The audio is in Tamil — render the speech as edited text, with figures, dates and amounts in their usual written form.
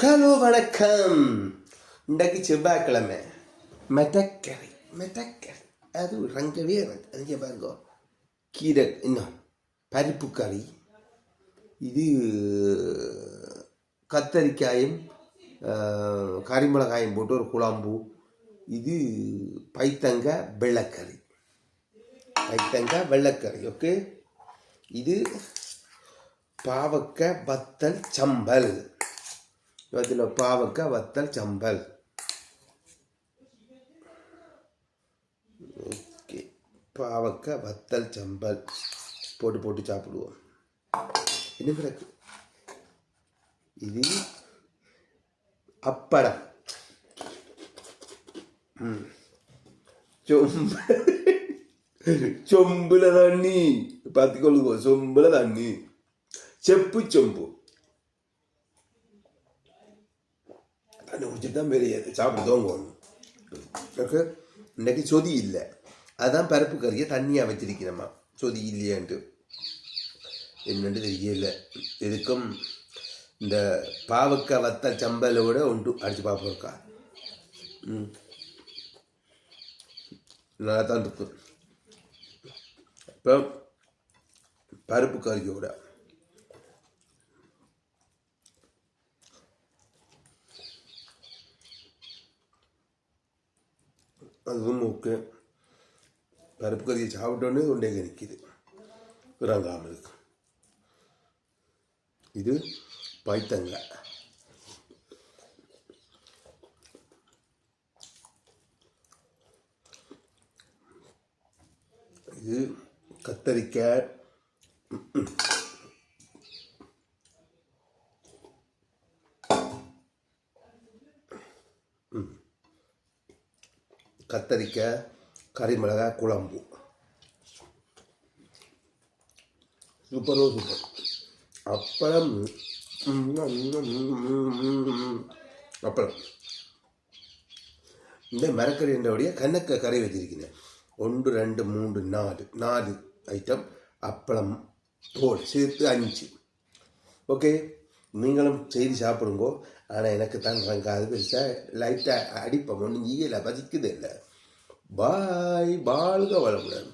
ஹலோ வணக்கம். இன்றைக்கு செவ்வாய்க்கிழமை. மெட்டக்கறி அது ரங்கவே அதுக்கு பாருங்க. கீரை இன்னும் பருப்பு கறி. இது கத்தரிக்காயும் கறிமிளகாயும் போட்டு ஒரு குழம்பு. இது பைத்தங்காய் வெள்ளைக்கறி. ஓகே. இது பாவக்காய் வத்தல் சம்பல். இதில் பாவக்காய் வத்தல் சம்பல். ஓகே, பாவக்காய் வத்தல் சம்பல் போட்டு சாப்பிடுவோம். என்ன பிறகு இது அப்படம். சொம்புல தண்ணி பார்த்துக்கொள்ளுங்க. சொம்புல தண்ணி, செப்பு சொம்பு தண்ணி குடிச்சிட்டு தான் பெரிய சாப்பிடுதோங்க. ஓகே. இன்னைக்கு சொதி இல்லை, அதுதான் பருப்பு கறியை தண்ணியாக வச்சிருக்கிறேம்மா. சொதி இல்லையான்ட்டு என்னென்று தெரியல. இதுக்கும் இந்த பாவக்காய் வத்தல் சம்பலோட ஒன்று அடித்து பார்ப்போம்க்கா. நல்லா தான் இருக்கும். இப்போ பருப்பு கறியோட அதுவும் ஓகே. பருப்பு கறியை சாப்பிட்டோன்னே கொண்டே நிற்கிது இறங்காமலுக்கு. இது பைத்தங்காய். இது கத்தரிக்காய். கத்தரிக்காய் கறிமிளகாய் குழம்பு. சூப்பரோ சூப்பர். அப்பளம் இந்த மரக்கறி என்றவுடைய கண்ணக்க கறி வச்சிருக்கிறேன். 1 2 3 4 ஐட்டம் அப்பளம் போடு சேர்த்து 5. ஓகே, நீங்களும் செய்து சாப்பிடுங்கோ. ஆனால் எனக்கு தான் அது பெருசாக லைட்டாக அடிப்போம். ஒன்றும் ஈயலை பதிக்குது இல்லை. பாய், வாழ்க வளமுடன்.